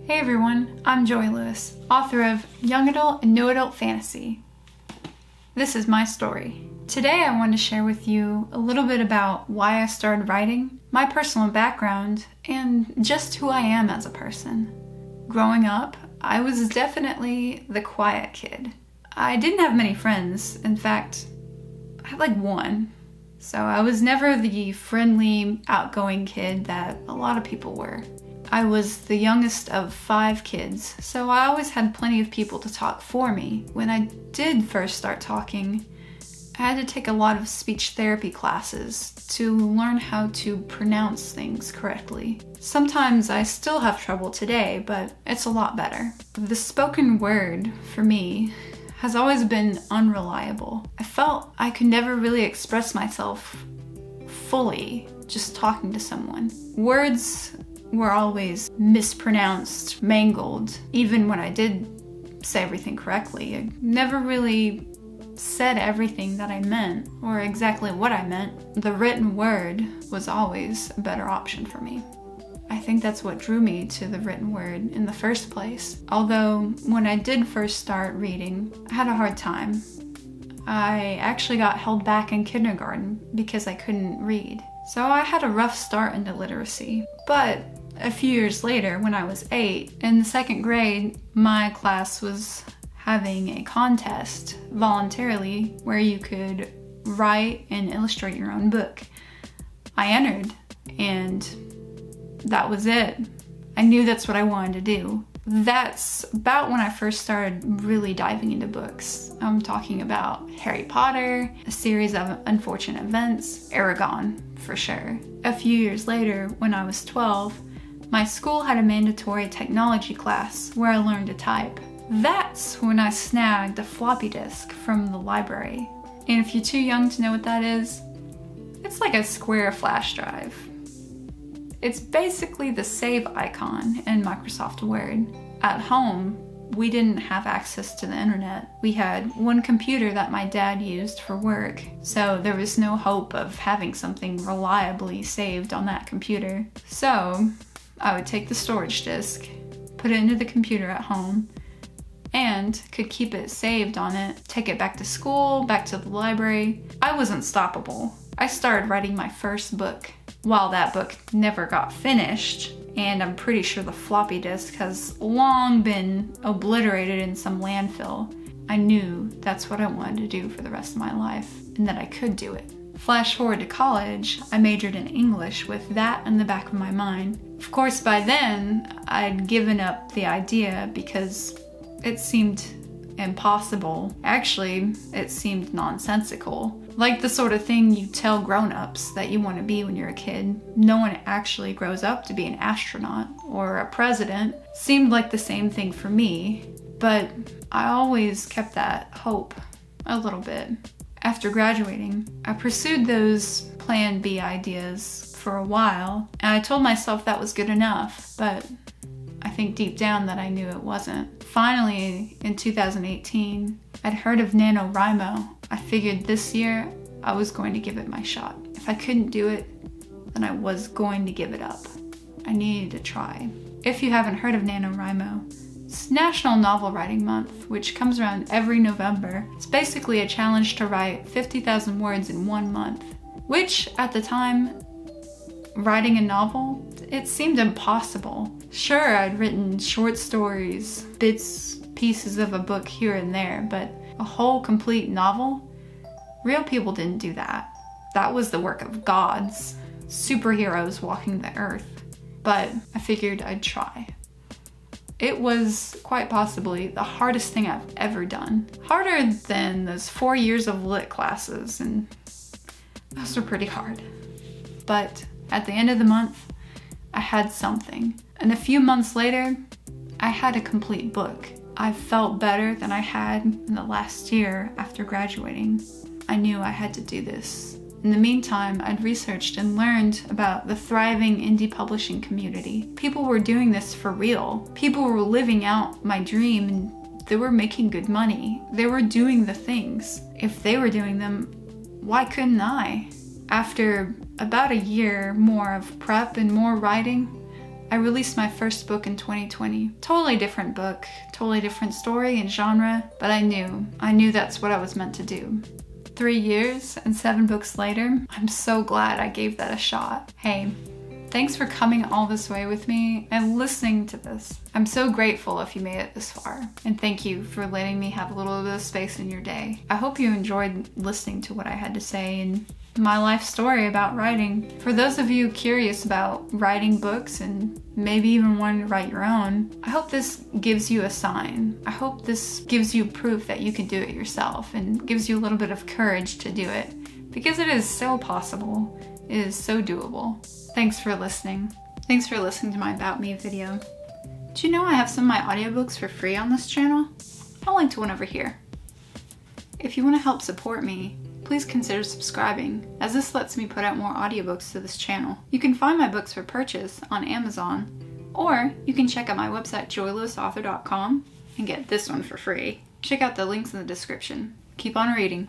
Hey everyone, I'm Joy Lewis, author of Young Adult and New Adult Fantasy. This is my story. Today I want to share with you a little bit about why I started writing, my personal background, and just who I am as a person. Growing up, I was definitely the quiet kid. I didn't have many friends. In fact, I had like one. So I was never the friendly, outgoing kid that a lot of people were. I was the youngest of 5 kids, so I always had plenty of people to talk for me. When I did first start talking, I had to take a lot of speech therapy classes to learn how to pronounce things correctly. Sometimes I still have trouble today, but it's a lot better. The spoken word, for me, has always been unreliable. I felt I could never really express myself fully just talking to someone. Words were always mispronounced, mangled. Even when I did say everything correctly, I never really said everything that I meant or exactly what I meant. The written word was always a better option for me. I think that's what drew me to the written word in the first place. Although when I did first start reading, I had a hard time. I actually got held back in kindergarten because I couldn't read. So I had a rough start into literacy. But a few years later, when I was 8, in the 2nd grade, my class was having a contest voluntarily where you could write and illustrate your own book. I entered, and that was it. I knew that's what I wanted to do. That's about when I first started really diving into books. I'm talking about Harry Potter, a series of unfortunate events, Eragon, for sure. A few years later, when I was 12, my school had a mandatory technology class where I learned to type. That's when I snagged a floppy disk from the library. And if you're too young to know what that is, it's like a square flash drive. It's basically the save icon in Microsoft Word. At home, we didn't have access to the internet. We had one computer that my dad used for work, so there was no hope of having something reliably saved on that computer. So I would take the storage disk, put it into the computer at home, and could keep it saved on it, take it back to school, back to the library. I was unstoppable. I started writing my first book. While that book never got finished, and I'm pretty sure the floppy disk has long been obliterated in some landfill, I knew that's what I wanted to do for the rest of my life, and that I could do it. Flash forward to college, I majored in English with that in the back of my mind. Of course, by then, I'd given up the idea because it seemed impossible. Actually, it seemed nonsensical. Like the sort of thing you tell grown-ups that you want to be when you're a kid. No one actually grows up to be an astronaut or a president. Seemed like the same thing for me, but I always kept that hope a little bit. After graduating, I pursued those Plan B ideas for a while, and I told myself that was good enough, but I think deep down that I knew it wasn't. Finally, in 2018, I'd heard of NaNoWriMo. I figured this year I was going to give it my shot. If I couldn't do it, then I was going to give it up. I needed to try. If you haven't heard of NaNoWriMo, it's National Novel Writing Month, which comes around every November. It's basically a challenge to write 50,000 words in 1 month, which at the time, writing a novel, it seemed impossible. Sure, I'd written short stories, bits, pieces of a book here and there, but a whole complete novel? Real people didn't do that. That was the work of gods, superheroes walking the earth. But I figured I'd try. It was quite possibly the hardest thing I've ever done. Harder than those 4 years of lit classes, and those were pretty hard. But at the end of the month, I had something. And a few months later, I had a complete book. I felt better than I had in the last year after graduating. I knew I had to do this. In the meantime, I'd researched and learned about the thriving indie publishing community. People were doing this for real. People were living out my dream, and they were making good money. They were doing the things. If they were doing them, why couldn't I? After about a year more of prep and more writing, I released my first book in 2020. Totally different book, totally different story and genre, but I knew that's what I was meant to do. 3 years and 7 books later, I'm so glad I gave that a shot. Hey, thanks for coming all this way with me and listening to this. I'm so grateful if you made it this far. And thank you for letting me have a little bit of space in your day. I hope you enjoyed listening to what I had to say and my life story about writing. For those of you curious about writing books and maybe even wanting to write your own, I hope this gives you a sign. I hope this gives you proof that you can do it yourself and gives you a little bit of courage to do it, because it is so possible. It is so doable. Thanks for listening. Thanks for listening to my About Me video. Do you know I have some of my audiobooks for free on this channel? I'll link to one over here. If you want to help support me, please consider subscribing, as this lets me put out more audiobooks to this channel. You can find my books for purchase on Amazon, or you can check out my website joylewisauthor.com and get this one for free. Check out the links in the description. Keep on reading.